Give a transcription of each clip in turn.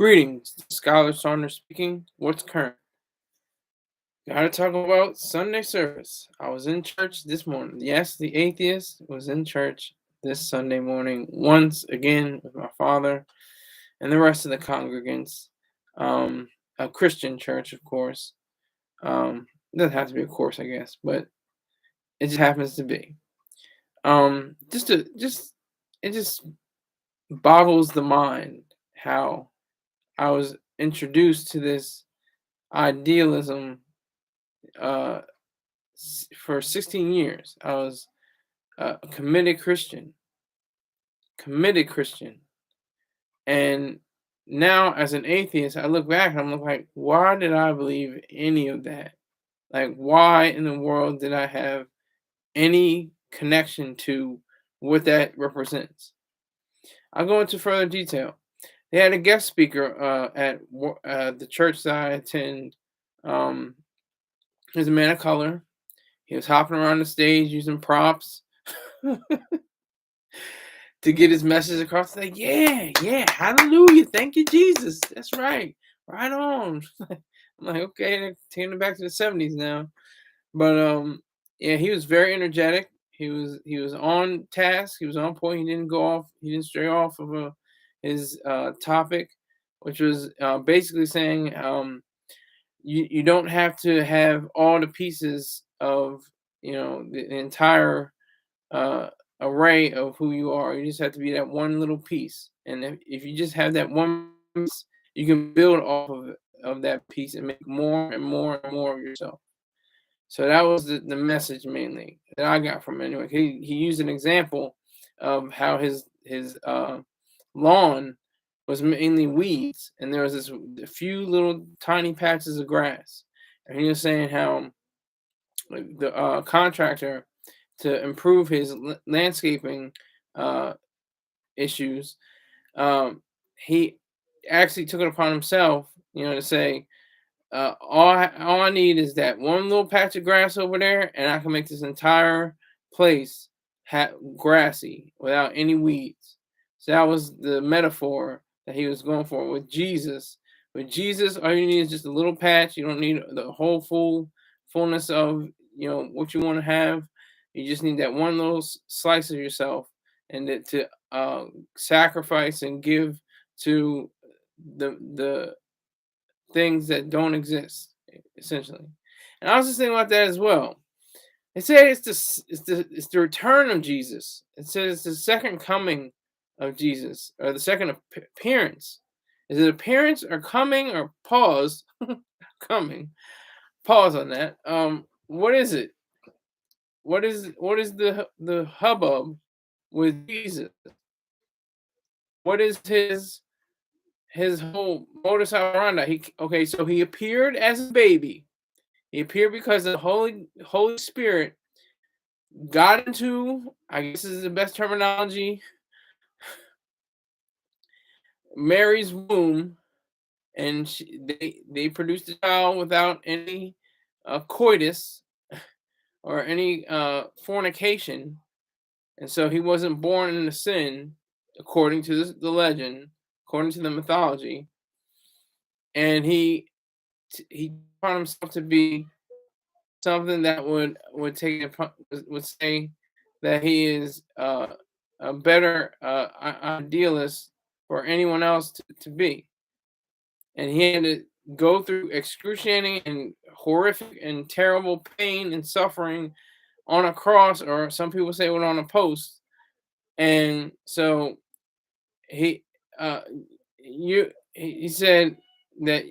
Greetings, Scholar Saunders speaking. What's current? Gotta talk about Sunday service. I was in church this morning. Yes, the atheist was in church this Sunday morning once again with my father and the rest of the congregants. Um, a Christian church, of course. Doesn't have to be, of course, I guess, but it just happens to be. It just boggles the mind how I was introduced to this idealism uh, for 16 years. I was a committed Christian. And now, as an atheist, I look back and I'm like, why did I believe any of that? Like, why in the world did I have any connection to what that represents? I'll go into further detail. They had a guest speaker at the church that I attend. Um, he's a man of color. He was hopping around the stage using props to get his message across. Like, yeah, hallelujah, thank you, Jesus. That's right, right on. I'm like, okay, they're taking it back to the 70s now. But yeah, he was very energetic. He was on task. He was on point. He didn't go off. He didn't stray off of his topic, which was basically saying you don't have to have all the pieces of the entire array of who you are. You just have to be that one little piece. And if you just have that one piece, you can build off of that piece and make more and more and more of yourself. So that was the message mainly that I got from it. Anyway, he used an example of how his lawn was mainly weeds, and there was a few little tiny patches of grass. And he was saying how the contractor, to improve his landscaping uh, issues, he actually took it upon himself, to say, all I need is that one little patch of grass over there, and I can make this entire place grassy without any weeds. So that was the metaphor that he was going for with Jesus. With Jesus, all you need is just a little patch. You don't need the whole fullness of what you want to have. You just need that one little slice of yourself, and to sacrifice and give to the things that don't exist, essentially. And I was just thinking about that as well. It says it's the return of Jesus. It says it's the second coming of Jesus, or the second appearance. Is it appearance or coming or pause? Coming. Pause on that. What is it? What is the hubbub with Jesus? What is his whole modus operandi? So he appeared as a baby. He appeared because the Holy Spirit got into, I guess this is the best terminology, Mary's womb, and they produced a child without any coitus or any fornication, and so he wasn't born into sin, according to the legend, according to the mythology, and he found himself to be something that would say that he is a better idealist for anyone else to be, and he had to go through excruciating and horrific and terrible pain and suffering on a cross, or some people say it on a post. And so he he said that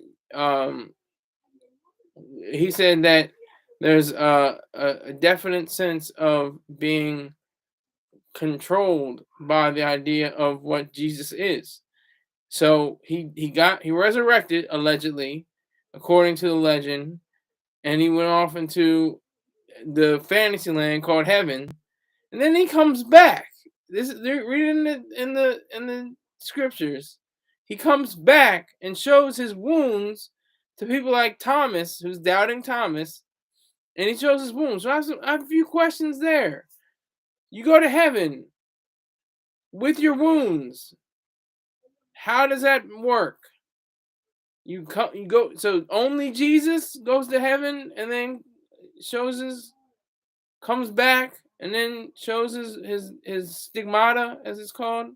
there's a definite sense of being controlled by the idea of what Jesus is. So he resurrected, allegedly, according to the legend, and he went off into the fantasy land called heaven, and then he comes back. They're reading it in the scriptures. He comes back and shows his wounds to people like Thomas, who's doubting Thomas, and he shows his wounds. So I have a few questions there. You go to heaven with your wounds. How does that work? You go. So only Jesus goes to heaven and then shows his comes back and then shows his stigmata, as it's called.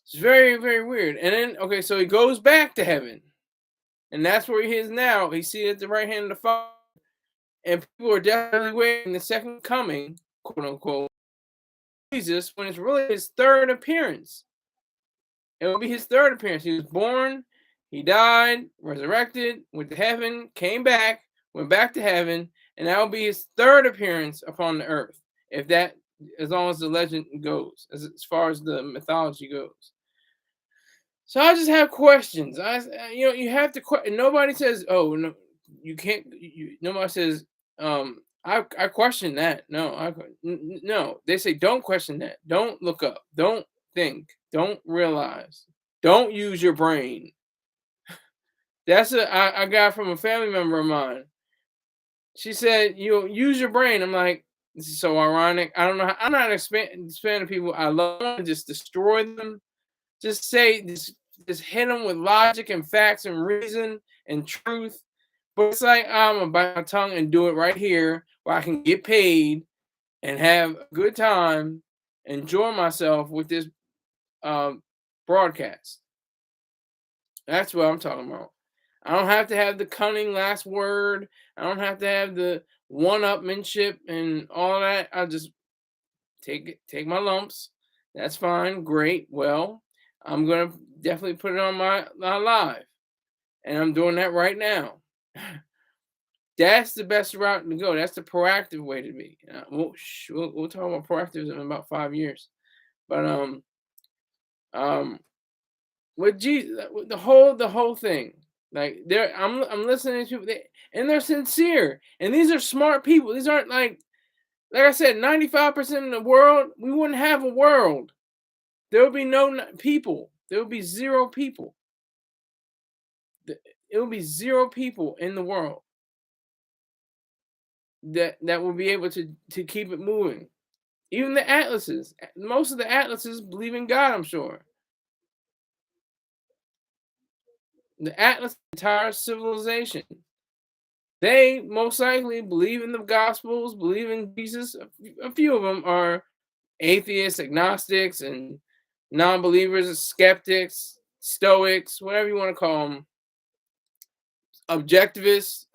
It's very, very weird. And then, okay, so he goes back to heaven, and that's where he is now. He's seated at the right hand of the Father, and people are definitely waiting the second coming, quote unquote, Jesus, when it's really his third appearance. It will be his third appearance. He was born, he died, resurrected, went to heaven, came back, went back to heaven, and that will be his third appearance upon the earth. If that, as long as the legend goes, as far as the mythology goes. So I just have questions. You have to question. Nobody says, "Oh no, you can't." Nobody says, I question that. No, no. They say, "Don't question that. Don't look up. Don't think. Don't realize. Don't use your brain." That's I got from a family member of mine. She said, "You use your brain." I'm like, this is so ironic. I don't know. I'm not expanding people. I love them, just destroy them. Just say this. Just hit them with logic and facts and reason and truth. But it's like I'm gonna bite my tongue and do it right here, where I can get paid and have a good time, enjoy myself with this broadcast. That's what I'm talking about. I don't have to have the cunning last word. I don't have to have the one-upmanship and all that. I'll just take my lumps. That's fine. Great. Well, I'm gonna definitely put it on my live, and I'm doing that right now. That's the best route to go. That's the proactive way to be. We'll talk about proactives in about 5 years, but with Jesus, with the whole thing, like I'm listening to people, and they're sincere, and these are smart people. These aren't like I said, 95% of the world, we wouldn't have a world. There would be no people. There would be zero people. It would be zero people in the world that will be able to keep it moving. Even the atlases. Most of the atlases believe in God, I'm sure. The Atlas entire civilization. They most likely believe in the Gospels, believe in Jesus. A few of them are atheists, agnostics, and non-believers, skeptics, stoics, whatever you want to call them, objectivists.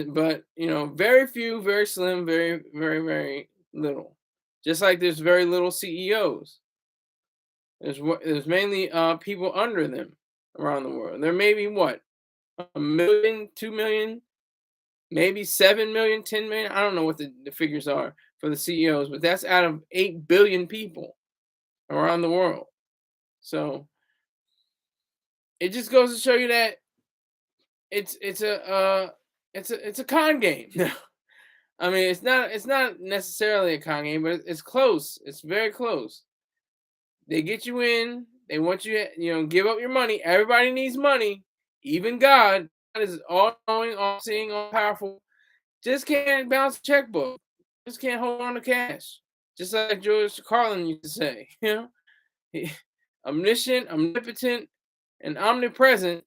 But very few, very slim, very, very, very little. Just like there's very little CEOs. There's mainly people under them around the world. There may be what, 1 million, 2 million, maybe 7 million, 10 million. I don't know what the figures are for the CEOs, but that's out of 8 billion people around the world. So it just goes to show you that it's a con game. I mean, it's not necessarily a con game, but it's close. It's very close. They get you in. They want you to, give up your money. Everybody needs money. Even God. God is all knowing, all seeing, all powerful. Just can't bounce a checkbook. Just can't hold on to cash. Just like George Carlin used to say, omniscient, omnipotent, and omnipresent.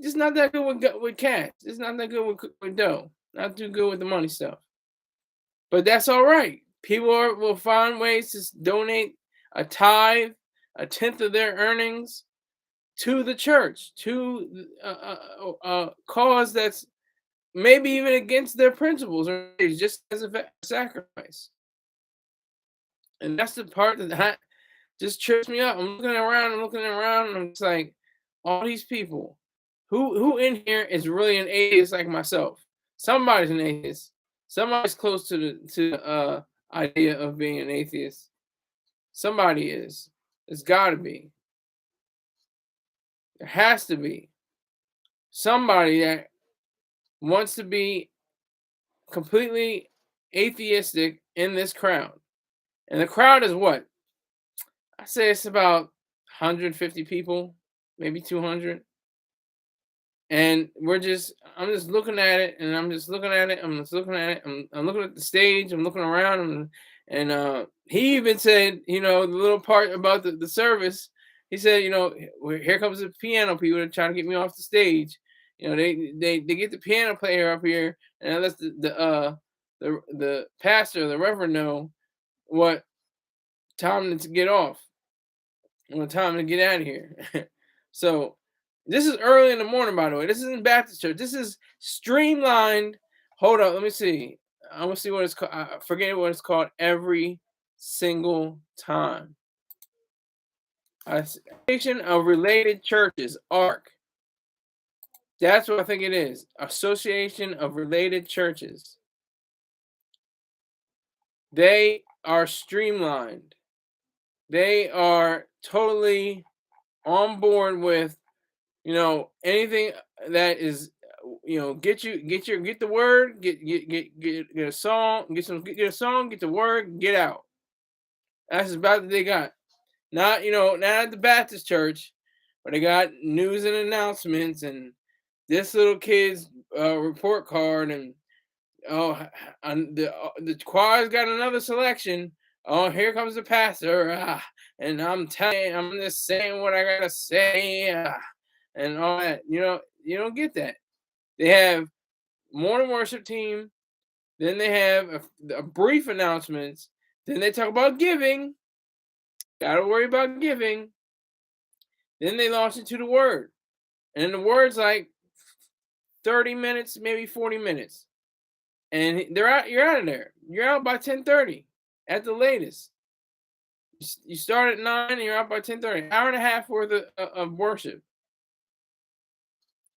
Just not that good with cash. It's not that good with dough. Not too good with the money stuff. But that's all right. People will find ways to donate a tithe, a tenth of their earnings, to the church, to a cause that's maybe even against their principles, or just as a sacrifice. And that's the part that just trips me up. I'm looking around, and I'm just like, all these people, who in here is really an atheist like myself? Somebody's an atheist. Somebody's close to the idea of being an atheist. Somebody is. It's got to be. There has to be somebody that wants to be completely atheistic in this crowd. And the crowd is what? I say it's about 150 people, maybe 200. And I'm just looking at it, and I'm just looking at it. I'm looking at the stage. I'm looking around, and he even said, the little part about the service, He said, here comes the piano people. They're trying to get me off the stage. They get the piano player up here, and I let the pastor, the reverend, know what time to get off, what time to get out of here. So this is early in the morning, by the way. This isn't Baptist church. This is streamlined. Hold up, let me see. I'm gonna see what it's called. I forget what it's called every single time. Association of Related Churches, ARC. That's what I think it is. Association of Related Churches. They are streamlined. They are totally on board with, anything that is, get the word, get a song, get a song, get the word, get out. That's about what they got. Not at the Baptist church, but they got news and announcements and this little kid's report card, and the choir's got another selection. Oh, here comes the pastor, and I'm just saying what I gotta say, and all that. You don't get that. They have morning worship team, then they have a brief announcements, then they talk about giving. Gotta worry about giving. Then they launch into the word, and the word's like 30 minutes, maybe 40 minutes. And you're out of there. You're out by 10:30 at the latest. You start at 9 and you're out by 10:30. Hour and a half worth of worship.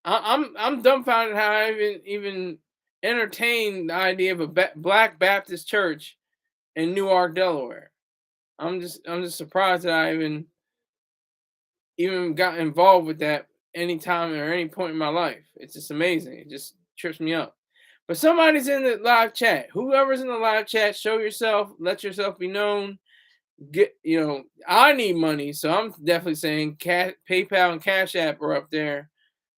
I'm dumbfounded how I even entertained the idea of a Black Baptist church in Newark, Delaware. I'm just surprised that I even got involved with that any time or any point in my life. It's just amazing. It just trips me up. But somebody's in the live chat. Whoever's in the live chat, show yourself, let yourself be known. I need money, so I'm definitely saying PayPal and Cash App are up there,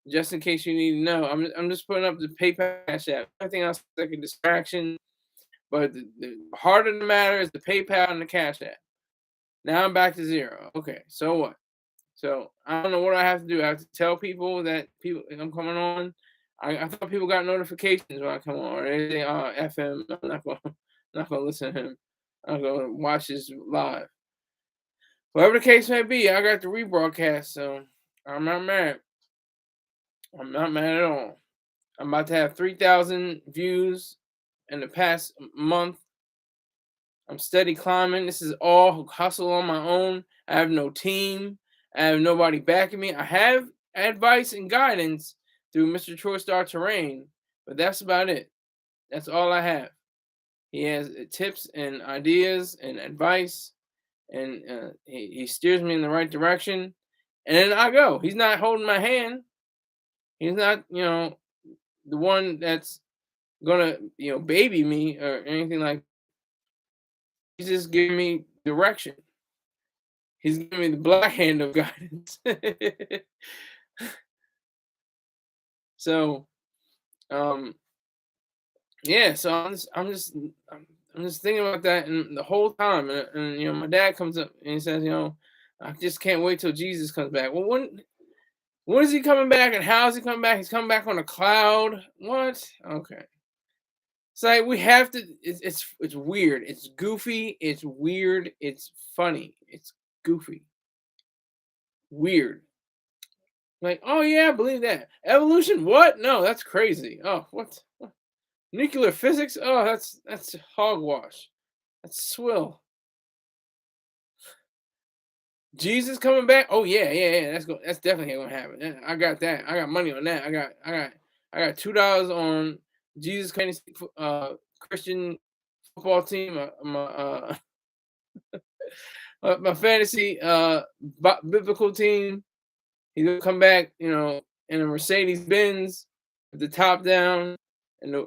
just in case you need to know. I'm just putting up the PayPal, Cash App. Everything else is like a distraction, but the heart of the matter is the PayPal and the Cash App. Now I'm back to zero. Okay, so what? So I don't know what I have to do. I have to tell people that I'm coming on. I thought people got notifications when I come on, or they say, FM. I'm not gonna listen to him. I'm gonna watch this live. Whatever the case may be, I got the rebroadcast, so I'm not mad. I'm not mad at all. I'm about to have 3,000 views in the past month. I'm steady climbing. This is all hustle on my own. I have no team. I have nobody backing me. I have advice and guidance through Mr. Troy Star Terrain, but that's about it. That's all I have. He has tips and ideas and advice, and he steers me in the right direction, and then I go. He's not holding my hand. He's not, the one that's gonna, baby me or anything like that. He's just giving me direction. He's giving me the black hand of guidance. So, yeah. So I'm just thinking about that, and the whole time, and my dad comes up and he says, I just can't wait till Jesus comes back. Well, when is he coming back, and how is he coming back? He's coming back on a cloud. What? Okay. It's like we have to. It's weird. It's goofy. It's weird. It's funny. It's goofy. Weird. Like, oh yeah, I believe that. Evolution? What? No, that's crazy. Oh, what? Nuclear physics? Oh, that's hogwash. That's swill. Jesus coming back? Oh yeah. That's definitely gonna happen. I got that. I got money on that. I got $2 on Jesus Christian football team. My fantasy biblical team. He's gonna come back, in a Mercedes Benz with the top down and the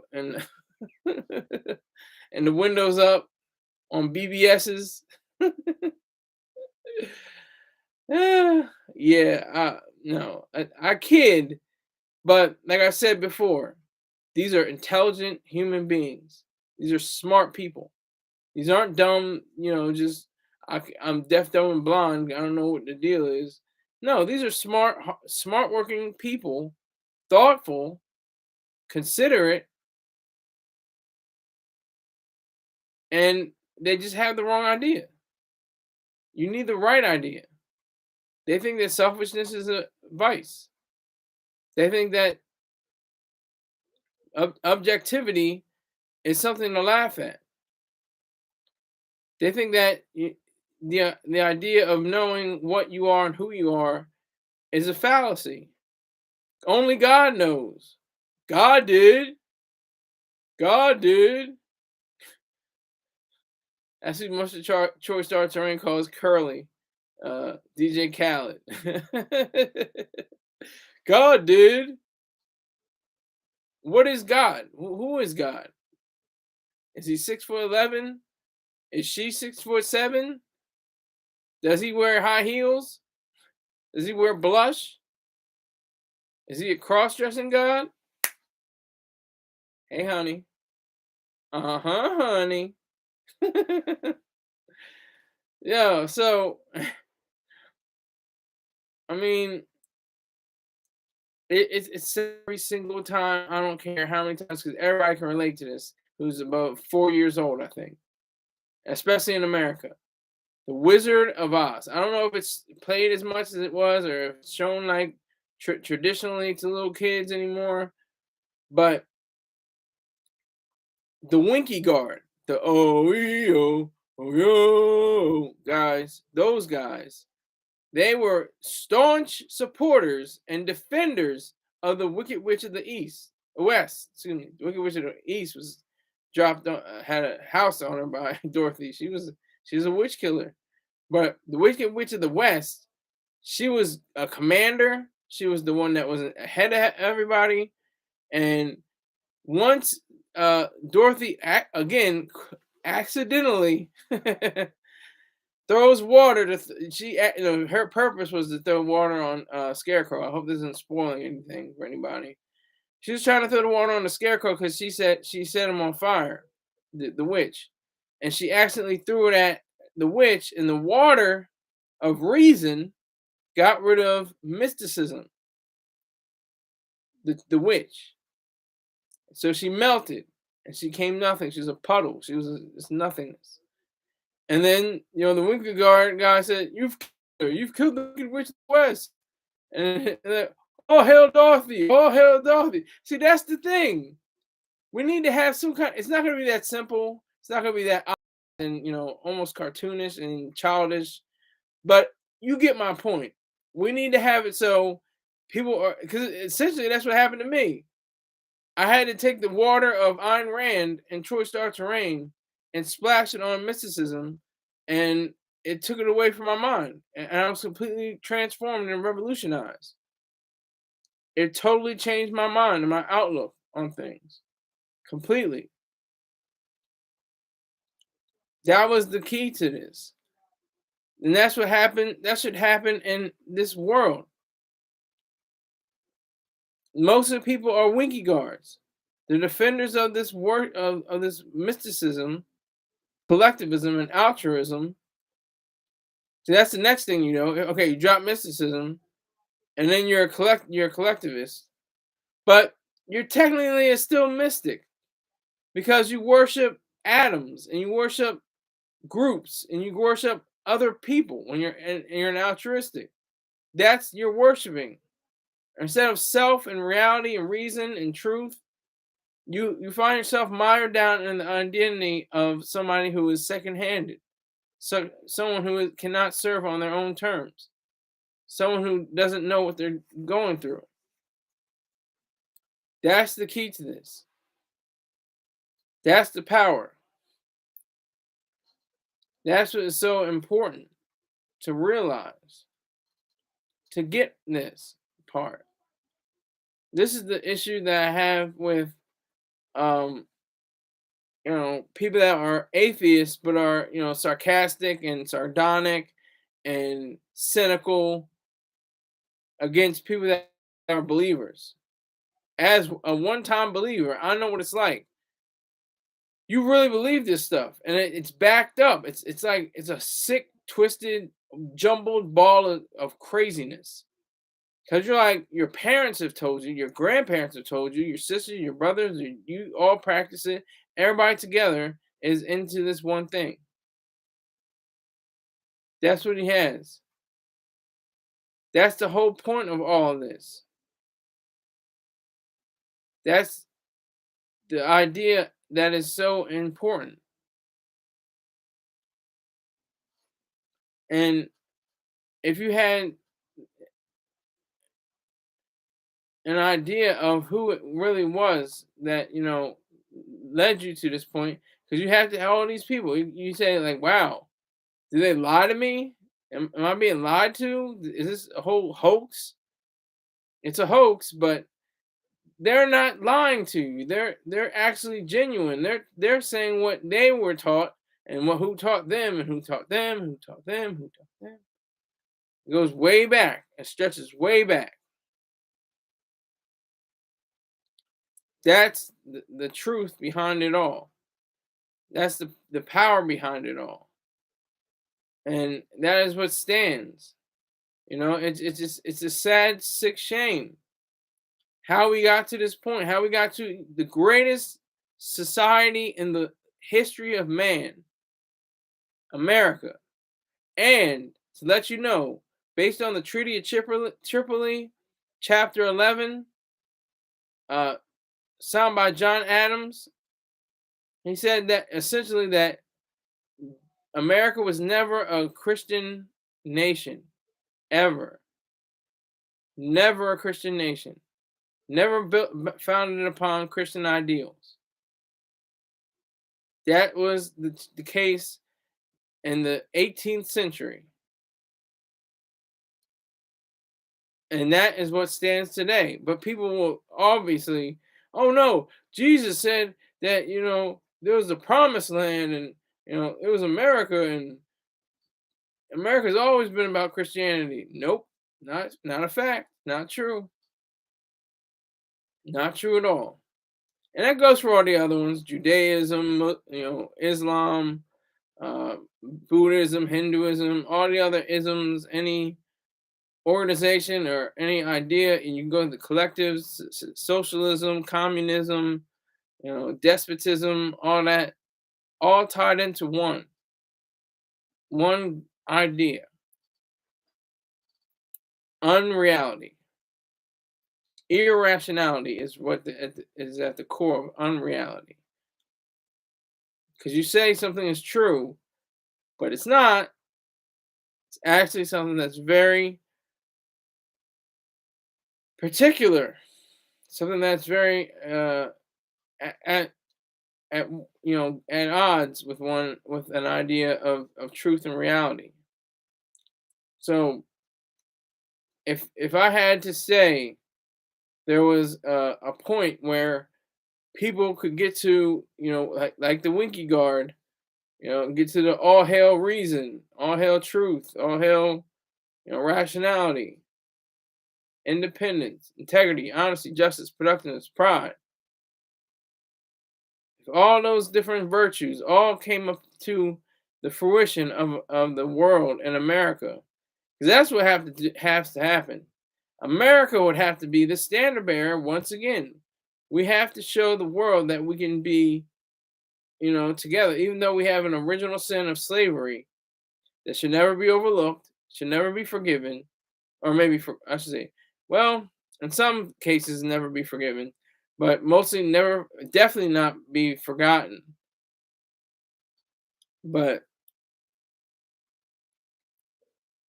and the windows up on BBSs. Yeah, no, I kid, but like I said before, these are intelligent human beings. These are smart people. These aren't dumb, I'm deaf, dumb, and blind. I don't know what the deal is. No, these are smart working people, thoughtful, considerate, and they just have the wrong idea. You need the right idea. They think that selfishness is a vice. They think that objectivity is something to laugh at. They think that the idea of knowing what you are and who you are is a fallacy. Only God knows. God did. God did. That's who most of Troy Star Terrain calls Curly, DJ Khaled. God did. What is God? Who is God? Is he 6'11"? Is she 6'7"? Does he wear high heels? Does he wear blush? Is he a cross-dressing God? Hey, honey. Uh-huh, honey. Yeah, so I mean, it's every single time. I don't care how many times, because everybody can relate to this. Who's about 4 years old, I think, especially in America. The Wizard of Oz. I don't know if it's played as much as it was, or if it's shown like traditionally to little kids anymore. But the Winky Guard, the oh guys, those guys, they were staunch supporters and defenders of the Wicked Witch of the West. Excuse me, the Wicked Witch of the East was dropped on, had a house on her by Dorothy. She was a witch killer, but the Wicked Witch of the West, she was a commander. She was the one that was ahead of everybody, and once Dorothy again accidentally throws water to her purpose was to throw water on Scarecrow. I hope this isn't spoiling anything for anybody. She was trying to throw the water on the Scarecrow because she set him on fire, the witch, and she accidentally threw it at the witch, and the water of reason got rid of mysticism, the witch. So she melted and she came nothing. She was a puddle. She was just nothingness. And then, the Winky Guard guy said, "You've killed her. You've killed the Wicked Witch of the West." And oh, hell, Dorothy. Oh, hell, Dorothy. See, that's the thing. We need to have some kind. It's not going to be that simple. It's not going to be that and almost cartoonish and childish. But you get my point. We need to have it so people are, because essentially that's what happened to me. I had to take the water of Ayn Rand and Troy Star Terrain and splash it on mysticism, and it took it away from my mind. And I was completely transformed and revolutionized. It totally changed my mind and my outlook on things. Completely. That was the key to this. And that's what happened. That should happen in this world. Most of the people are Winky Guards. The defenders of this work of this mysticism, collectivism, and altruism. So that's the next thing, Okay, you drop mysticism, and then you're a collectivist, but you're technically still mystic because you worship atoms and you worship groups and you worship other people when you're an altruistic. That's you're worshiping. Instead of self and reality and reason and truth, you find yourself mired down in the identity of somebody who is second-handed, so someone who cannot serve on their own terms, someone who doesn't know what they're going through. That's the key to this. That's the power. That's what is so important to realize, to get this part. This is the issue that I have with people that are atheists but are, sarcastic and sardonic and cynical against people that are believers. As a one-time believer, I know what it's like. You really believe this stuff, and it's backed up. It's like it's a sick, twisted, jumbled ball of craziness. Because you're like, your parents have told you, your grandparents have told you, your sisters, your brothers, you all practice it. Everybody together is into this one thing. That's what he has. That's the whole point of all of this. That's the idea that is so important. And if you had an idea of who it really was that, led you to this point, because you have to have all these people. You say, like, wow, did they lie to me? Am I being lied to? Is this a whole hoax? It's a hoax, but they're not lying to you. They're actually genuine. They're saying what they were taught and who taught them and who taught them, who taught them, who taught them. It goes way back. It stretches way back. That's the truth behind it all. That's the power behind it all. And that is what stands. It's a sad, sick shame how we got to this point, how we got to the greatest society in the history of man, America. And to let you know, based on the Treaty of Tripoli, Chapter 11, signed by John Adams, he said that essentially that America was never a Christian nation, ever. Never a Christian nation. Never founded upon Christian ideals. That was the case in the 18th century. And that is what stands today. But people will obviously, oh no, Jesus said that, there was a promised land and, it was America and America's always been about Christianity. Nope, not a fact, not true. Not true at all. And that goes for all the other ones: Judaism, Islam, Buddhism, Hinduism, all the other isms, any organization or any idea, and you can go to the collectives, socialism, communism, despotism, all that, all tied into one idea: unreality. Irrationality is what is at the core of unreality. Because you say something is true, but it's not. It's actually something that's very particular, something that's very at at odds with an idea of truth and reality. So if I had to say there was a point where people could get to, like the Winky Guard, get to the all hail reason, all hail truth, all hail, rationality, independence, integrity, honesty, justice, productiveness, pride. If all those different virtues all came up to the fruition of the world and America, because that's what has to happen. America would have to be the standard bearer once again. We have to show the world that we can be, together, even though we have an original sin of slavery that should never be overlooked, should never be forgiven, or maybe I should say, well, in some cases, never be forgiven, but mostly definitely not be forgotten. But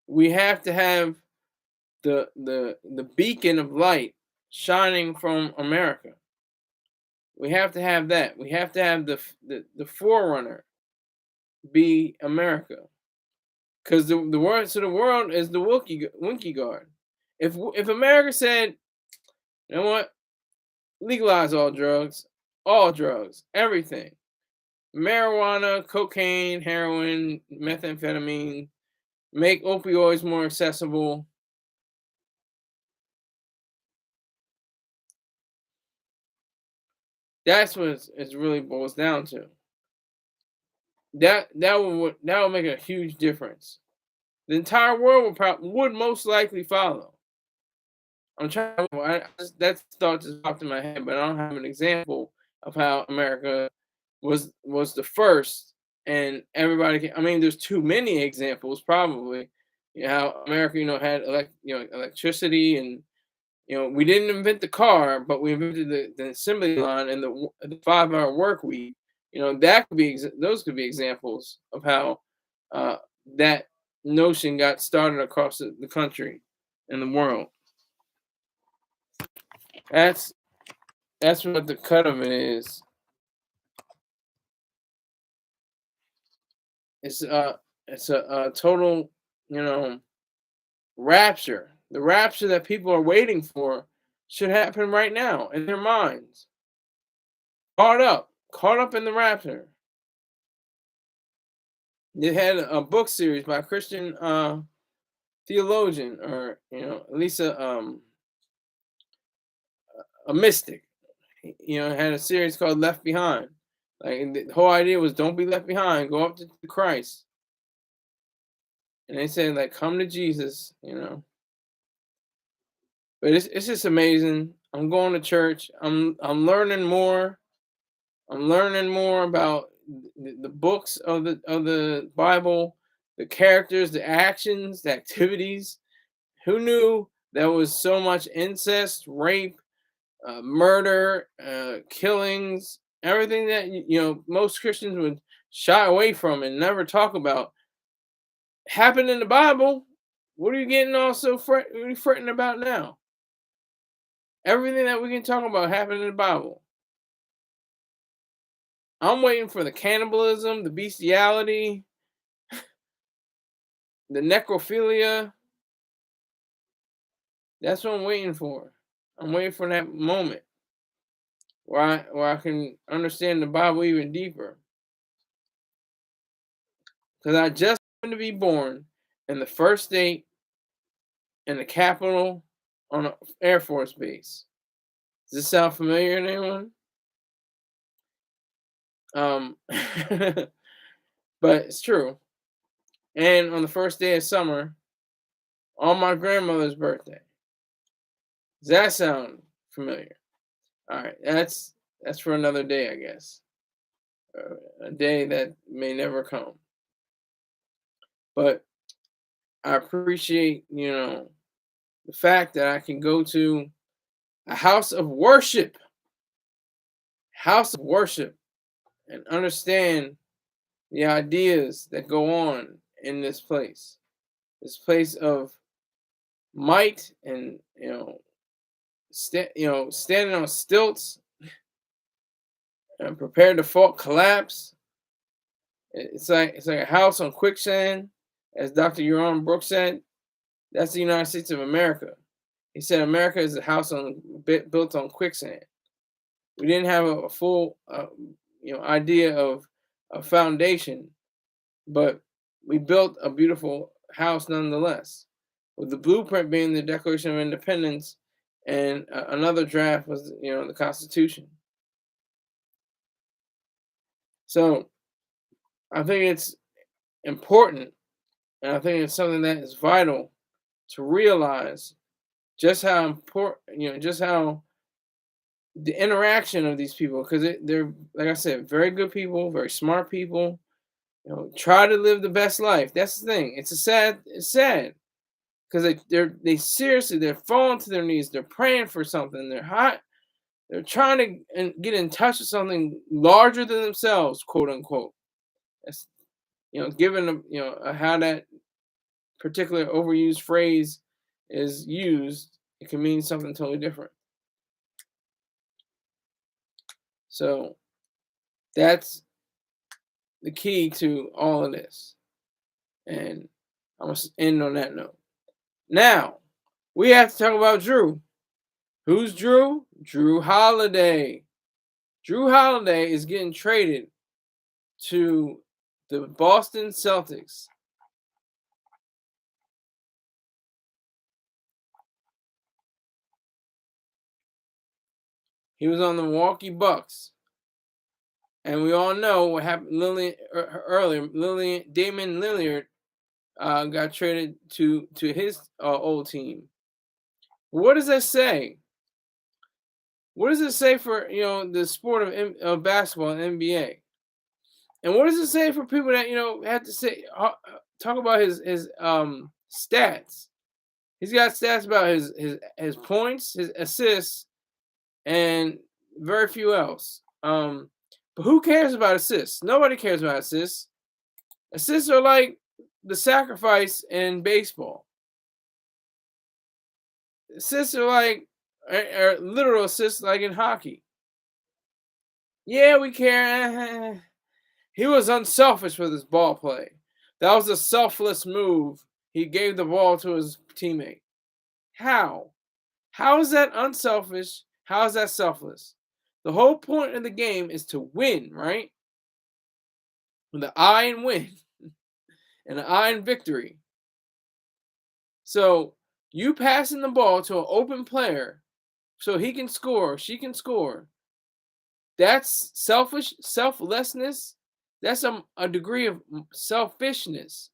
we have to have the beacon of light shining from America. We have to have that. We have to have the forerunner be America, because the word to the world is the Winky Guard. If America said, you know what, legalize all drugs, everything, marijuana, cocaine, heroin, methamphetamine, make opioids more accessible. That's what it really boils down to. That will make a huge difference. The entire world would most likely follow. I'm trying. That thought just popped in my head, but I don't have an example of how America was the first, and everybody. I mean, there's too many examples, probably. You know, how America, had electricity, and we didn't invent the car, but we invented the assembly line and the 5-hour work week. That could be those could be examples of how uh, that notion got started across the country and the world. That's that's what the cut of it is. It's a total, you know, rapture. The rapture that people are waiting for should happen right now in their minds. Caught up in the rapture. They had a book series by a Christian theologian, or at least a mystic. Had a series called Left Behind. Like, and the whole idea was, don't be left behind. Go up to Christ. And they said, like, come to Jesus. But it's just amazing. I'm going to church. I'm learning more. I'm learning more about the books of the Bible, the characters, the actions, the activities. Who knew there was so much incest, rape, murder, killings, everything that most Christians would shy away from and never talk about happened in the Bible. What are you getting all so what are you fretting about now? Everything that we can talk about happened in the Bible. I'm waiting for the cannibalism, the bestiality, the necrophilia. That's what I'm waiting for. I'm waiting for that moment where I can understand the Bible even deeper. Because I just happened to be born in the first state in the capital on an Air Force base. Does this sound familiar to anyone? But it's true. And on the first day of summer, on my grandmother's birthday. Does that sound familiar? All right, that's for another day, I guess. A day that may never come. But I appreciate, the fact that I can go to a house of worship, and understand the ideas that go on in this place of might, and standing on stilts and prepared to collapse. It's like a house on quicksand, as Dr. Yaron Brooks said. That's the United States of America. He said America is a house built on quicksand. We didn't have a full idea of a foundation, but we built a beautiful house nonetheless, with the blueprint being the Declaration of Independence, and another draft was the Constitution. So I think it's important, and I think it's something that is vital to realize just how important, just how the interaction of these people, because they're, like I said, very good people, very smart people. Try to live the best life. That's the thing. It's sad because they seriously, they're falling to their knees. They're praying for something. They're hot. They're trying to get in touch with something larger than themselves, quote unquote. That's given them, how that particular overused phrase is used, it can mean something totally different. So that's the key to all of this. And I'm going to end on that note. Now, we have to talk about Jrue. Who's Jrue? Jrue Holiday. Jrue Holiday is getting traded to the Boston Celtics. He was on the Milwaukee Bucks. And we all know what happened earlier. Damian Lillard got traded to his old team. What does that say? What does it say for the sport of basketball and NBA? And what does it say for people that have to say talk about his stats? He's got stats about his points, his assists, and very few else. But who cares about assists? Nobody cares about assists. Assists are like the sacrifice in baseball. Assists are like are literal assists like in hockey. Yeah, we care. He was unselfish with his ball play. That was a selfless move. He gave the ball to his teammate. How? How is that unselfish? How is that selfless? The whole point of the game is to win, right? With the eye in win and the eye in victory. So you passing the ball to an open player so he can score, she can score. That's selflessness. That's a degree of selfishness.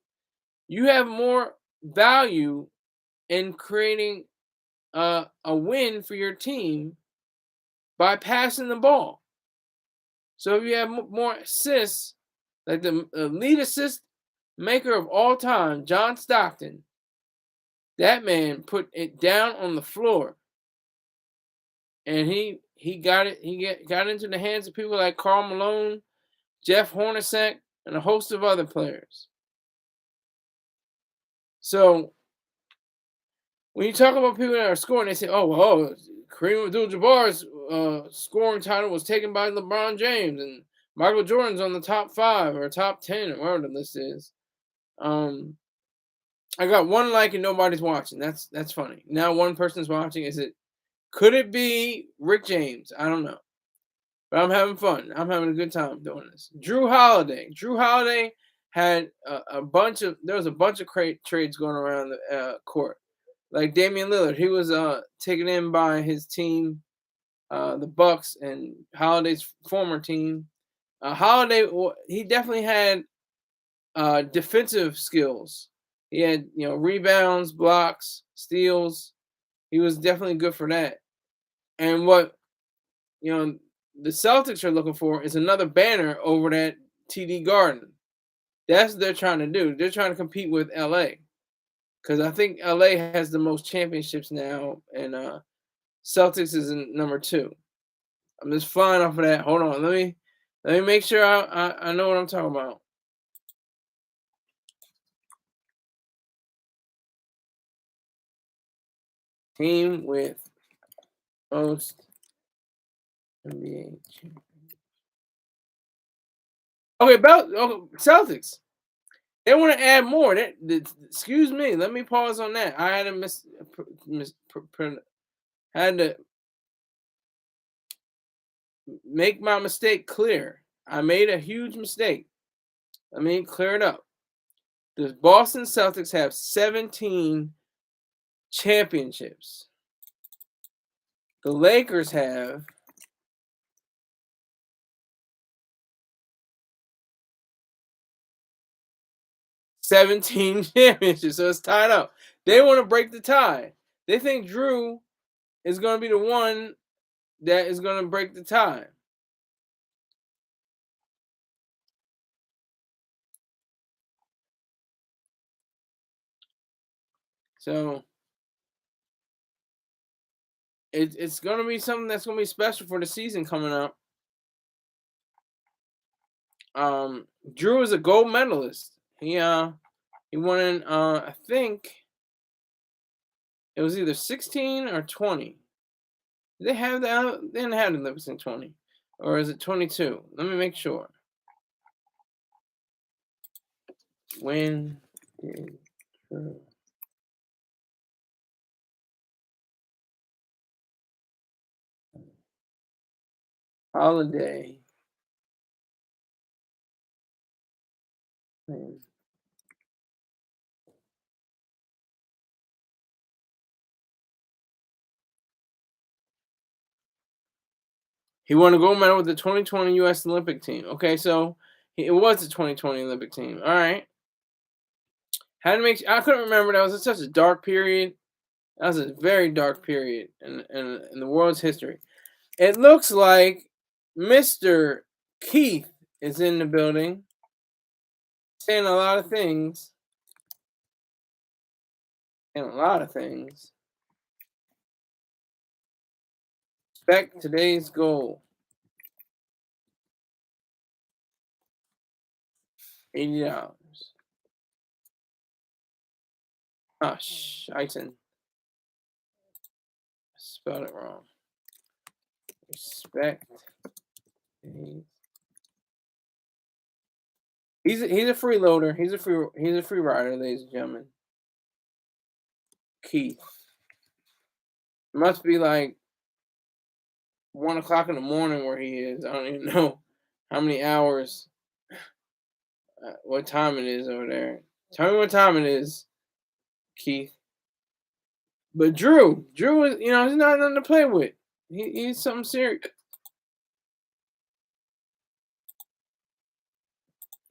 You have more value in creating a win for your team by passing the ball. So if you have more assists, like the lead assist maker of all time, John Stockton, that man put it down on the floor, and he got it. Got into the hands of people like Karl Malone, Jeff Hornacek, and a host of other players. So when you talk about people that are scoring, they say, "Oh, Kareem Abdul-Jabbar's scoring title was taken by LeBron James, and Michael Jordan's on the top 5 or top 10 or whatever the list is." I got one like and nobody's watching. That's funny. Now one person's watching. Could it be Rick James? I don't know, but I'm having fun. I'm having a good time doing this. Jrue Holiday. Jrue Holiday had a bunch of trades going around the court. Like Damian Lillard, he was taken in by his team, the Bucks, and Holiday's former team. Holiday, he definitely had defensive skills. He had rebounds, blocks, steals. He was definitely good for that. And what the Celtics are looking for is another banner over that TD Garden. That's what they're trying to do. They're trying to compete with LA. Because I think LA has the most championships now, and Celtics is in number 2. I'm just flying off of that. Hold on, let me make sure I know what I'm talking about. Team with most NBA champions. Okay, Celtics. They want to add more. Excuse me. Let me pause on that. I had had to make my mistake clear. I made a huge mistake. Let me clear it up. The Boston Celtics have 17 championships. The Lakers have 17 championships, so it's tied up. They want to break the tie. They think Jrue is going to be the one that is going to break the tie. So it's going to be something that's going to be special for the season coming up. Jrue is a gold medalist. He won in I think it was either 16 or 20. They have that. They didn't have the Olympics in 20, or is it 22? Let me make sure. When did Jrue Holiday win? He won a gold medal with the 2020 U.S. Olympic team. Okay, so it was the 2020 Olympic team. All right. Had to make. I couldn't remember. That was such a dark period. That was a very dark period in the world's history. It looks like Mr. Keith is in the building, saying a lot of things, and a lot of things. Expect today's goal. $80. Ah, Shiten. Spelled it wrong. Respect. He's a freeloader. He's a free rider, ladies and gentlemen. Keith. It must be like 1 o'clock in the morning where he is. I don't even know how many hours. What time it is over there? Tell me what time it is, Keith. But Jrue is, he's not nothing to play with. He's something serious.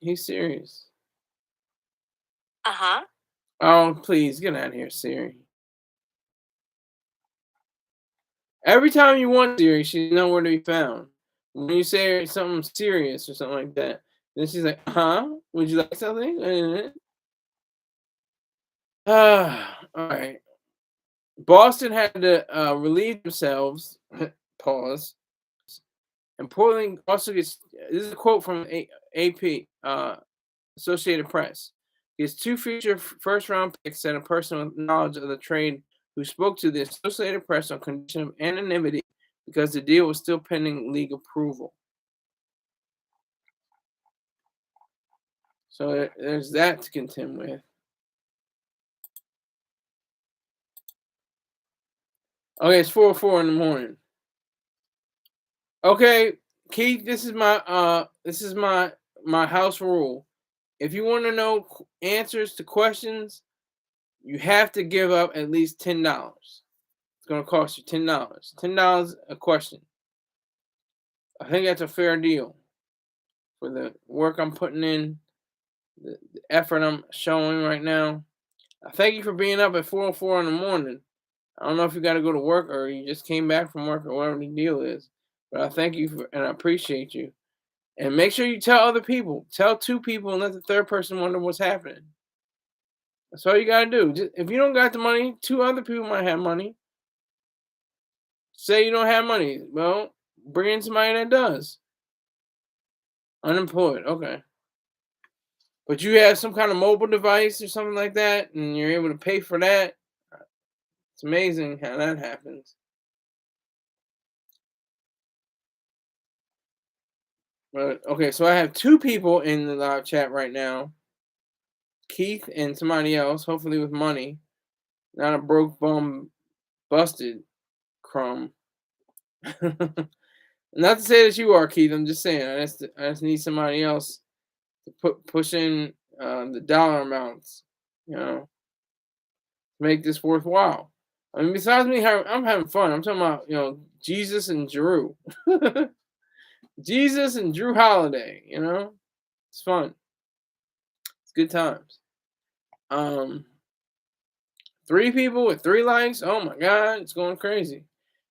He's serious. Uh-huh. Oh, please get out of here, Siri. Every time you want Siri, she's nowhere to be found. When you say something serious or something like that, then she's like, "Huh? Would you like something?" All right. Boston had to relieve themselves. Pause. And Portland also gets. This is a quote from AP, Associated Press. Gets 2 future first-round picks and a person with knowledge of the trade who spoke to the Associated Press on condition of anonymity because the deal was still pending league approval. So there's that to contend with. Okay, it's 4:04 in the morning. Okay, Keith, this is my house rule. If you want to know answers to questions, you have to give up at least $10. It's going to cost you $10. $10 a question. I think that's a fair deal for the work I'm putting in, the effort I'm showing right now. I thank you for being up at 4:04 in the morning. I don't know if you got to go to work or you just came back from work or whatever the deal is, but I thank you and I appreciate you. And make sure you tell other people. Tell 2 people and let the third person wonder what's happening. That's all you got to do. If you don't got the money, 2 other people might have money. Say you don't have money. Well, bring in somebody that does. Unemployed. Okay. But you have some kind of mobile device or something like that, and you're able to pay for that. It's amazing how that happens. But okay, so I have 2 people in the live chat right now. Keith and somebody else, hopefully with money. Not a broke bum busted crumb. Not to say that you are, Keith. I'm just saying. I just need somebody else to push in the dollar amounts, make this worthwhile. I mean, besides me, I'm having fun. I'm talking about Jesus and Jrue, Jesus and Jrue Holiday. It's fun. It's good times. 3 people with 3 likes. Oh my God, it's going crazy.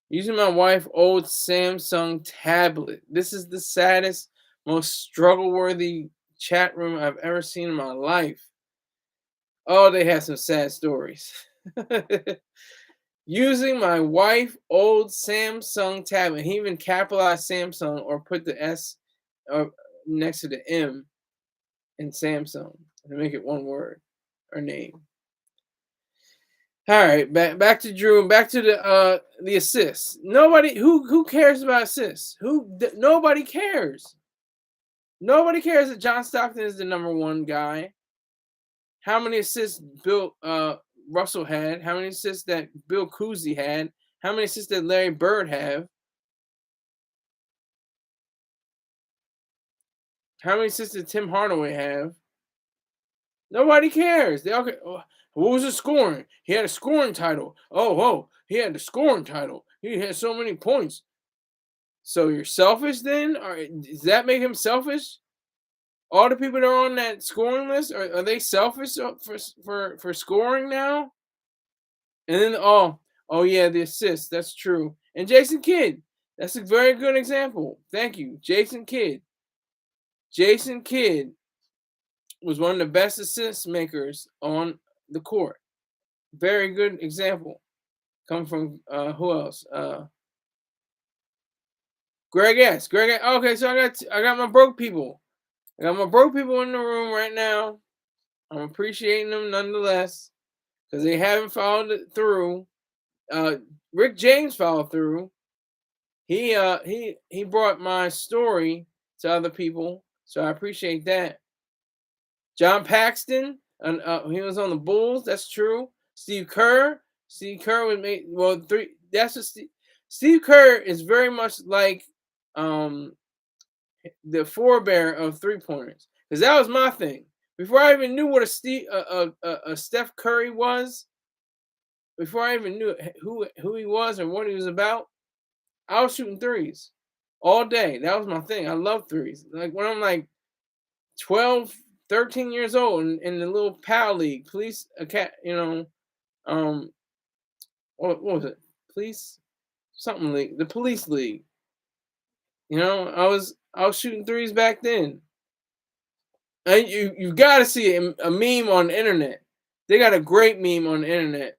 Using my wife's old Samsung tablet. This is the saddest, most struggle-worthy chat room I've ever seen in my life. Oh, they have some sad stories. Using my wife's old Samsung tablet. He even capitalized Samsung or put the S next to the M in Samsung to make it one word or name. All right, back to Jrue and back to the assists. Nobody who cares about assists. Nobody cares. Nobody cares that John Stockton is the number 1 guy. How many assists Bill Russell had? How many assists that Bill Cousy had? How many assists did Larry Bird have? How many assists did Tim Hardaway have? Nobody cares. They all get. Oh, what was his scoring? He had a scoring title. Oh, he had the scoring title. He had so many points. So you're selfish then? Or does that make him selfish? All the people that are on that scoring list are they selfish for scoring now? And then oh yeah, the assists. That's true. And Jason Kidd. That's a very good example. Thank you, Jason Kidd. Jason Kidd was one of the best assist makers on the court. Very good example. Come from who else? Greg S. Greg S. Okay, so I got my broke people. I got my broke people in the room right now. I'm appreciating them nonetheless because they haven't followed it through. Rick James followed through. He brought my story to other people, so I appreciate that. John Paxton, he was on the Bulls. That's true. Steve Kerr was made three. That's what Steve Kerr is very much like the forebear of 3-pointers, because that was my thing. Before I even knew what a Steph Curry was, before I even knew who he was and what he was about, I was shooting threes all day. That was my thing. I love threes. Like when I'm like 12, 13 years old in the little PAL league, police, what was it? Police something league, the police league. I was shooting threes back then. And you got to see a meme on the internet. They got a great meme on the internet.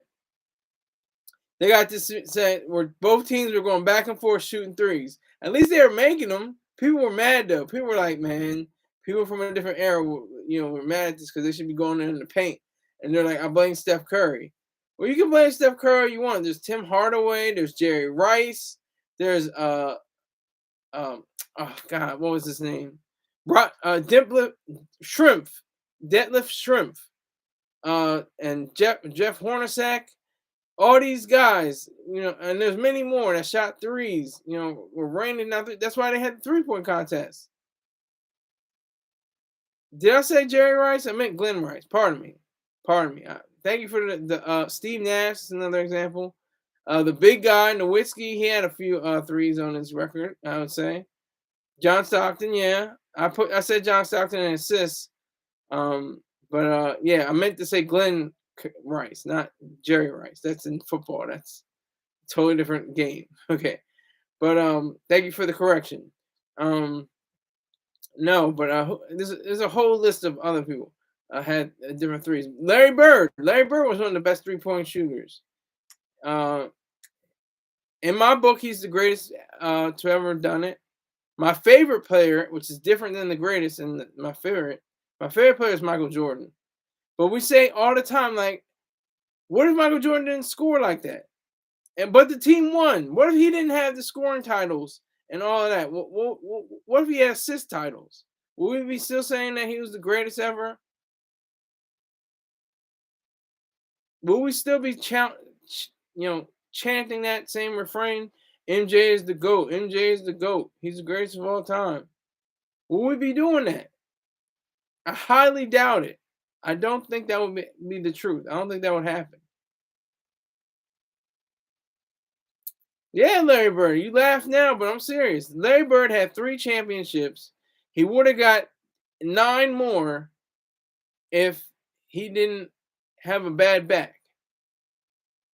They got this saying where both teams were going back and forth shooting threes. At least they were making them. People were mad though. People were like, man, people from a different era, were mad at this because they should be going in the paint. And they're like, I blame Steph Curry. Well, you can blame Steph Curry all you want. There's Tim Hardaway. There's Jerry Rice. There's oh God, what was his name? Detlef Shrimp, and Jeff Hornacek. All these guys, and there's many more that shot threes, were raining out. That's why they had the 3-point contest. Did I say Jerry Rice? I meant Glenn Rice. Pardon me. Thank you for the Steve Nash is another example. The big guy, Nowitzki, he had a few threes on his record, I would say. John Stockton, yeah. I said John Stockton and assists. But I meant to say Glenn Rice, not Jerry Rice. That's in football. That's a totally different game. Okay. But thank you for the correction. No, but there's a whole list of other people had different threes. Larry Bird was one of the best 3-point shooters. In my book, he's the greatest to ever done it. My favorite player, which is different than the greatest, and my favorite player is Michael Jordan. But we say all the time, like, what if Michael Jordan didn't score like that? But the team won. What if he didn't have the scoring titles and all of that? What if he had assist titles? Will we be still saying that he was the greatest ever? Will we still be chanting that same refrain? MJ is the GOAT. MJ is the GOAT. He's the greatest of all time. Will we be doing that? I highly doubt it. I don't think that would be the truth. I don't think that would happen. Yeah, Larry Bird. You laugh now, but I'm serious. Larry Bird had 3 championships. He would have got 9 more if he didn't have a bad back.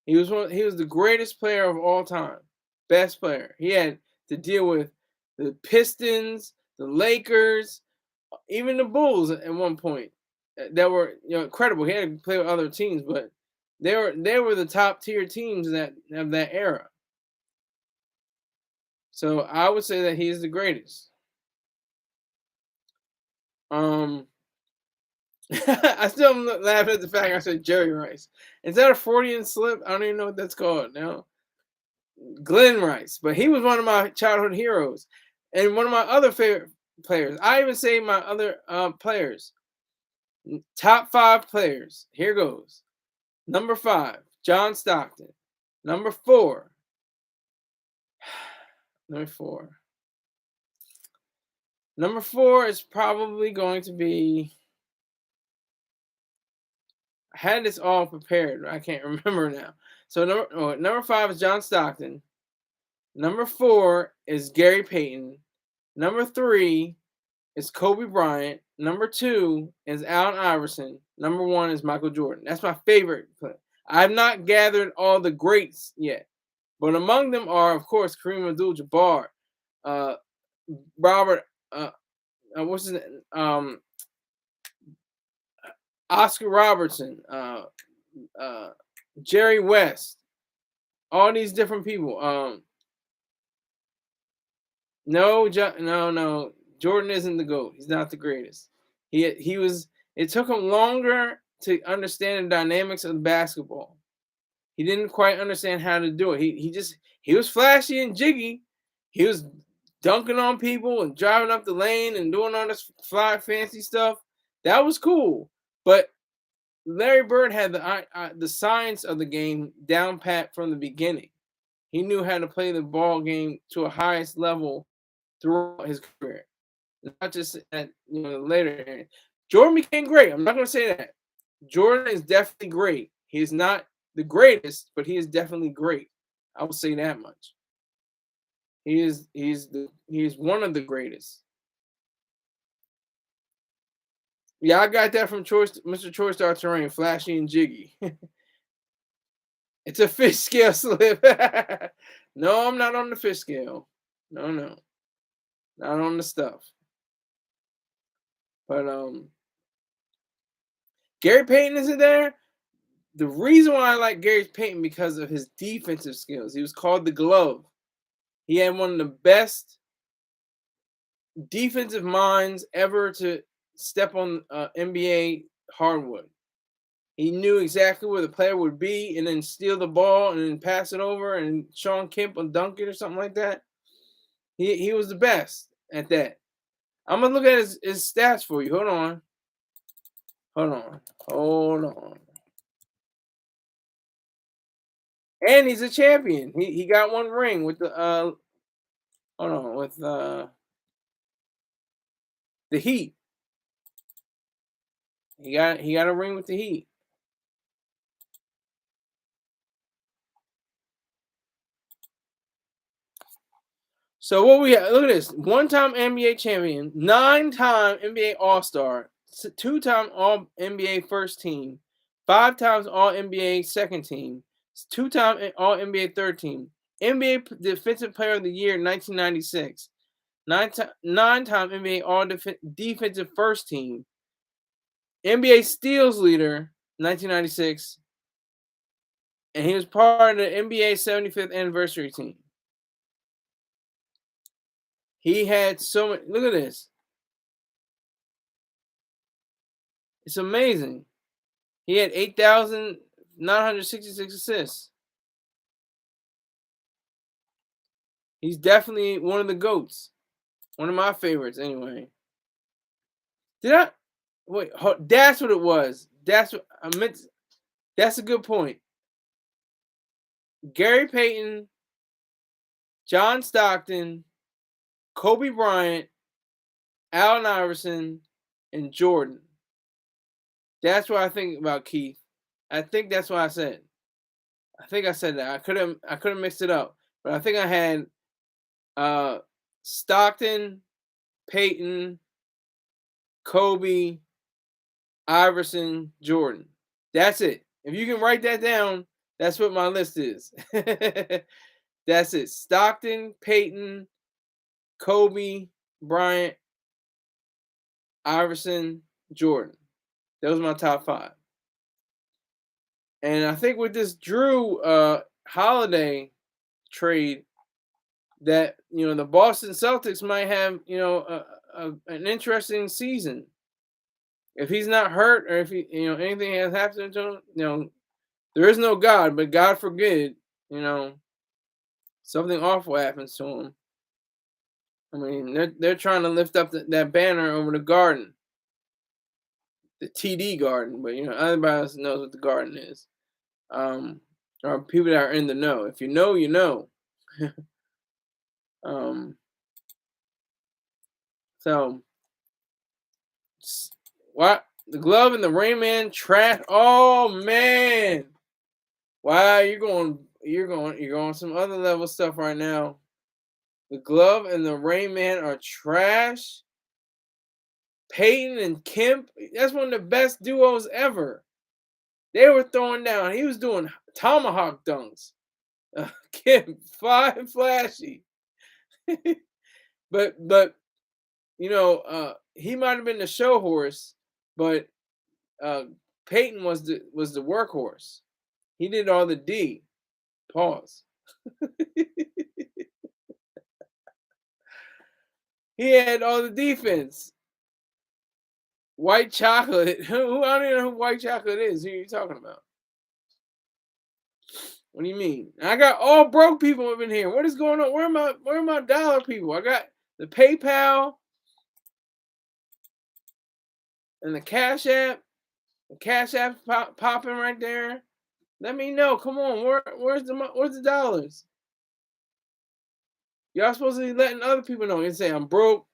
He was the greatest player of all time. Best player. He had to deal with the Pistons, the Lakers, even the Bulls at one point that were incredible. He had to play with other teams, but they were the top tier teams of that era. So I would say that he is the greatest. I still am laughing at the fact I said Jerry Rice. Is that a Freudian slip? I don't even know what that's called now. Glenn Rice, but he was one of my childhood heroes and one of my other favorite players. I even say my other players. Top 5 players. Here goes. Number 5, John Stockton. Number 4. Number 4 is probably going to be. I had this all prepared. I can't remember now. So number 5 is John Stockton. Number 4 is Gary Payton. Number 3 is Kobe Bryant. Number 2 is Allen Iverson. Number 1 is Michael Jordan. That's my favorite player. I've not gathered all the greats yet, but among them are, of course, Kareem Abdul-Jabbar, uh, Robert, what's his name? Oscar Robertson, Jerry West, all these different people. No. Jordan isn't the GOAT. He's not the greatest. He was. It took him longer to understand the dynamics of basketball. He didn't quite understand how to do it. He was flashy and jiggy. He was dunking on people and driving up the lane and doing all this fly fancy stuff. That was cool. But Larry Bird had the science of the game down pat from the beginning. He knew how to play the ball game to a highest level throughout his career, not just at later. Jordan became great. I'm not going to say that. Jordan is definitely great. He is not the greatest, but he is definitely great. I will say that much. He is one of the greatest. Yeah, I got that from Mr. Choice Star Terrain, flashy and jiggy. It's a fish scale slip. No, I'm not on the fish scale. No. Not on the stuff. But Gary Payton isn't there. The reason why I like Gary Payton because of his defensive skills. He was called the Glove. He had one of the best defensive minds ever to step on NBA hardwood. He knew exactly where the player would be and then steal the ball and then pass it over and Sean Kemp would dunk it or something like that. He was the best at that. I'm going to look at his stats for you. Hold on. And he's a champion. He got one ring with the the Heat. He got a ring with the Heat. So what we have, look at this. 1-time NBA champion, 9-time NBA All-Star, 2-time All-NBA first team, 5 times All-NBA second team, 2-time All-NBA third team, NBA Defensive Player of the Year in 1996, 9-time NBA All-Defensive first team, NBA Steals leader 1996, and he was part of the NBA 75th anniversary team. He had so much. Look at this. It's amazing. He had 8,966 assists. He's definitely one of the GOATs. One of my favorites, anyway. Wait, that's what it was. That's what I meant. That's a good point. Gary Payton, John Stockton, Kobe Bryant, Allen Iverson, and Jordan. That's what I think about, Keith. I think that's what I said. I think I said that. I could have mixed it up, but I think I had Stockton, Payton, Kobe, Iverson, Jordan. That's it. If you can write that down, that's what my list is. That's it. Stockton, Payton, Kobe, Bryant, Iverson, Jordan. Those are my top 5. And I think with this Jrue Holiday trade, that the Boston Celtics might have an interesting season. If he's not hurt or if anything has happened to him, there is no God, but God forbid, something awful happens to him. I mean, they're trying to lift up that banner over the Garden, the TD Garden, but everybody else knows what the Garden is. Or people that are in the know. If you know, you know. So what? The Glove and the Rain Man trash. Oh man! Wow, you're going some other level stuff right now. The Glove and the Rain Man are trash. Peyton and Kemp, that's one of the best duos ever. They were throwing down. He was doing tomahawk dunks. Kemp, fly and flashy. but he might have been the show horse, but Peyton was the workhorse. He did all the D. Pause. He had all the defense. White chocolate. Who I don't even know who white chocolate is. Who are you talking about? What do you mean? I got all broke people up in here. What is going on? Where are my dollar people? I got the PayPal and the Cash App. The Cash App popping right there. Let me know. Come on. Where's the dollars? Y'all supposed to be letting other people know and say I'm broke.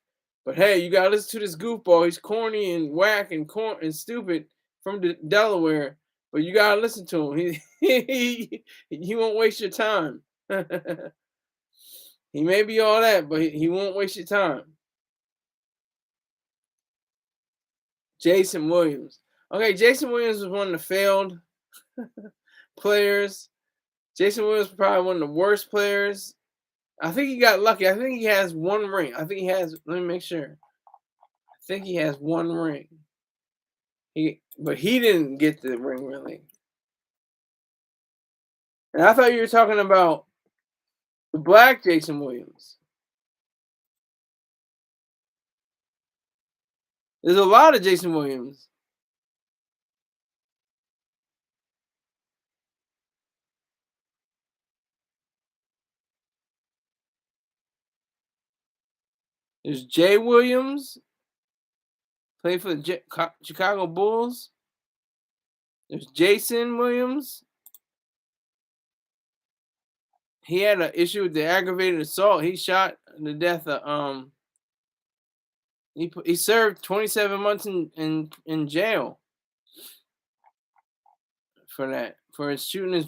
But hey, you gotta listen to this goofball. He's corny and whack and stupid from Delaware. But you gotta listen to him. He won't waste your time. He may be all that, but he won't waste your time. Jason Williams. Okay, Jason Williams was one of the failed players. Jason Williams was probably one of the worst players. I think he got lucky. I think he has one ring. Let me make sure. I think he has one ring. But he didn't get the ring really. And I thought you were talking about the black Jason Williams. There's a lot of Jason Williams. There's Jay Williams, played for the Chicago Bulls. There's Jason Williams. He had an issue with the aggravated assault. He shot to death. He served 27 months in jail for that, for his shooting his.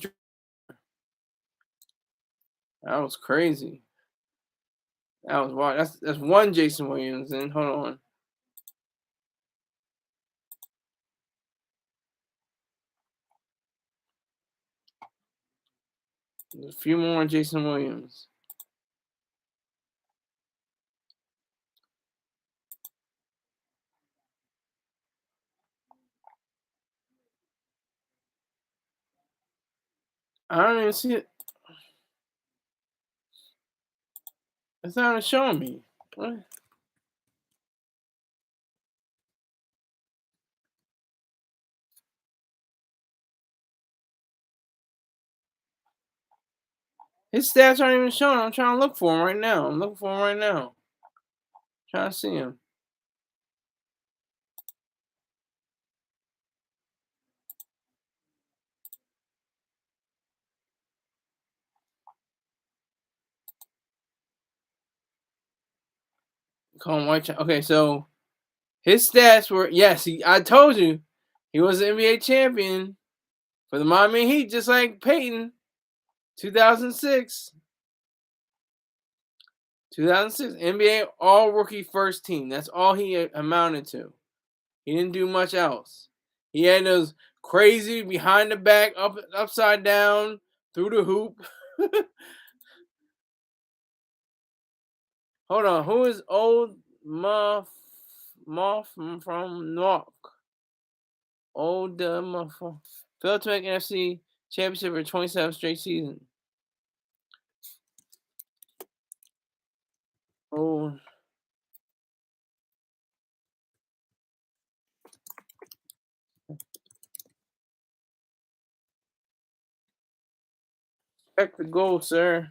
That was crazy. That was wild. That's one Jason Williams. And hold on. There's a few more Jason Williams. I don't even see it. It's not showing me. What? His stats aren't even showing. I'm trying to look for him right now. Trying to see him. Call him White. Okay, so his stats were I told you he was an NBA champion for the Miami Heat, just like Peyton. 2006 NBA All Rookie First Team. That's all he amounted to. He didn't do much else. He had those crazy behind the back, upside down, through the hoop. Hold on, who is old Muff from Newark? Old Muff failed to make NFC Championship for 27 straight season. Oh. Check the goal, sir.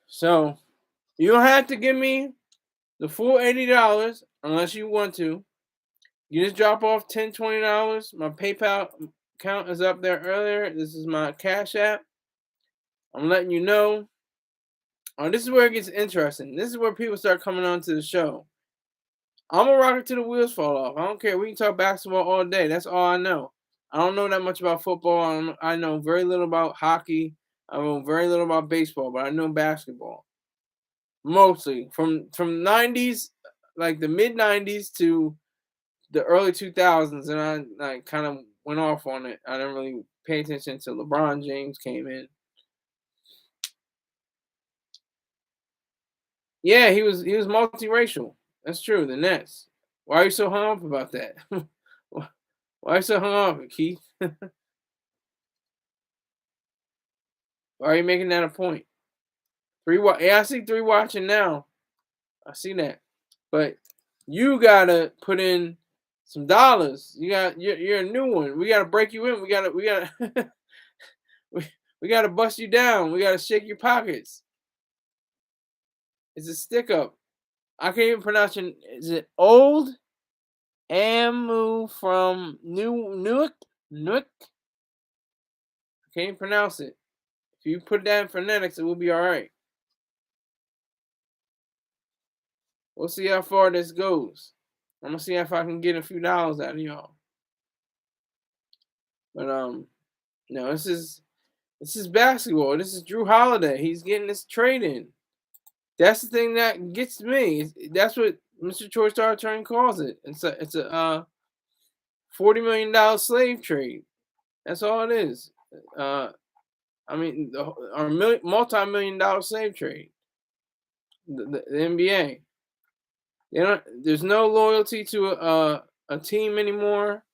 So, you don't have to give me the full $80 unless you want to. You just drop off $10, $20. My PayPal account is up there earlier. This is my Cash App. I'm letting you know. Oh, this is where it gets interesting. This is where people start coming on to the show. I'm a rocker till the wheels fall off. I don't care. We can talk basketball all day. That's all I know. I don't know that much about football. I know very little about hockey. I know very little about baseball, but I know basketball. mostly from 90s, like the mid 90s to the early 2000s, and I kind of went off on it. I didn't really pay attention until LeBron James came in. Yeah, he was multiracial. That's true. The Nets. Why are you so hung up about that? Why are you so hung up, Keith? Why are you making that a point? Yeah, I see three watching now. I see that, but you gotta put in some dollars. You're a new one. We gotta break you in. We gotta we, we gotta bust you down. We gotta shake your pockets. It's a stick up. I can't even pronounce it. Is it old Amu from Newark? Newark? I can't even pronounce it. If you put that in phonetics, it will be all right. We'll see how far this goes. I'm gonna see if I can get a few dollars out of y'all. But no, this is basketball. This is Jrue Holiday. He's getting this trade in. That's the thing that gets me. That's what Mr. Troy Star Attorney calls it. It's a $40 million slave trade. That's all it is. I mean, our multi-million-dollar slave trade. The NBA. There's no loyalty to a team anymore.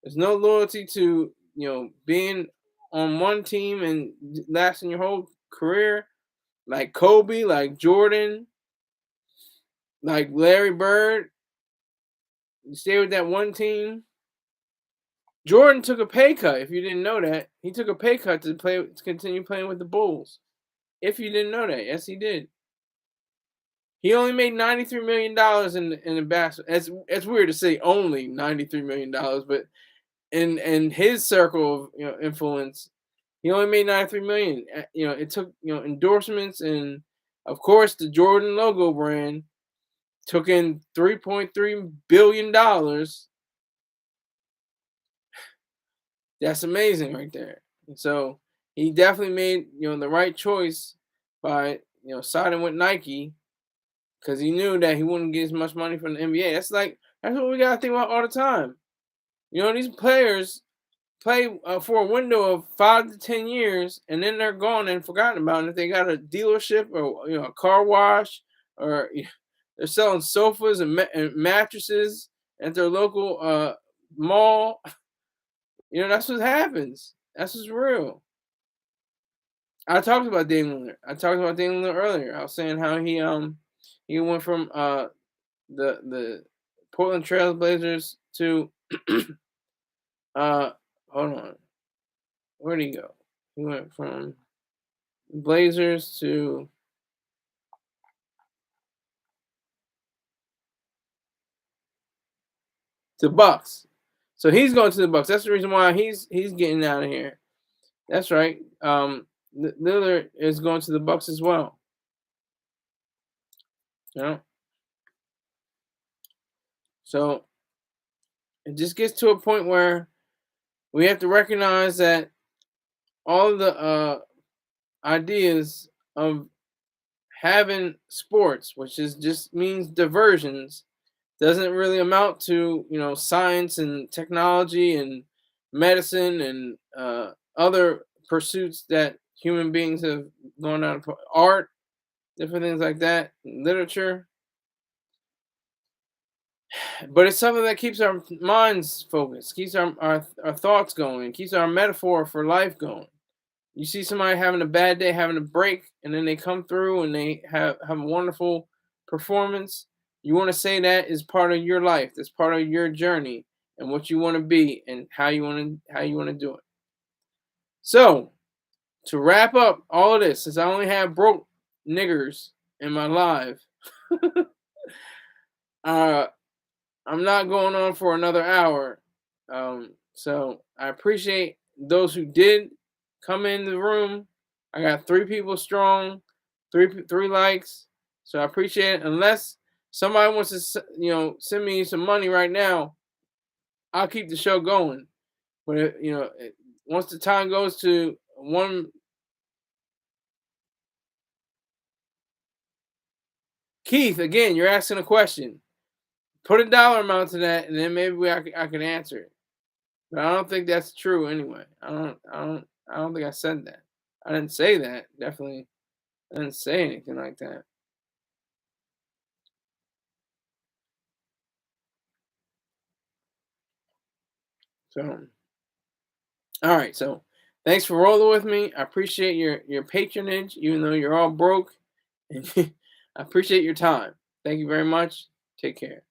There's no loyalty to being on one team and lasting your whole career, like Kobe, like Jordan, like Larry Bird. You stay with that one team. Jordan took a pay cut. If you didn't know that, he took a pay cut to continue playing with the Bulls. If you didn't know that, yes, he did. He only made $93 million in the basketball. It's weird to say only $93 million, but in his circle of influence, he only made 93 million. It took endorsements, and of course the Jordan logo brand took in $3.3 billion. That's amazing right there. And so he definitely made the right choice by siding with Nike, because he knew that he wouldn't get as much money from the NBA. That's what we gotta think about all the time. These players play for a window of 5 to 10 years, and then they're gone and forgotten about. And if they got a dealership or a car wash, or they're selling sofas and mattresses at their local mall, that's what happens. That's what's real. I talked about Damian Lillard. I talked about Damian Lillard earlier. I was saying how he went from the Portland Trail Blazers to hold on. Where'd he go? He went from Blazers to Bucks. So he's going to the Bucks. That's the reason why he's getting out of here. That's right. Lillard is going to the Bucks as well. So it just gets to a point where we have to recognize that all of the ideas of having sports, which just means diversions, doesn't really amount to science and technology and medicine and other pursuits that human beings have gone down, art, different things like that, literature. But it's something that keeps our minds focused, keeps our thoughts going, keeps our metaphor for life going. You see somebody having a bad day, having a break, and then they come through and they have a wonderful performance. You want to say that is part of your life. That's part of your journey and what you want to be and how you want to do it. So, to wrap up all of this, since I only have broke niggers in my live, I'm not going on for another hour. So I appreciate those who did come in the room. I got 3 people strong, three likes. So I appreciate it. Unless somebody wants to send me some money right now, I'll keep the show going. But once the time goes to 1 Keith, again, you're asking a question. Put a dollar amount to that, and then maybe I can answer it. But I don't think that's true anyway. I don't think I said that. I didn't say that. Definitely, I didn't say anything like that. So, all right. So, thanks for rolling with me. I appreciate your patronage, even though you're all broke. And I appreciate your time. Thank you very much. Take care.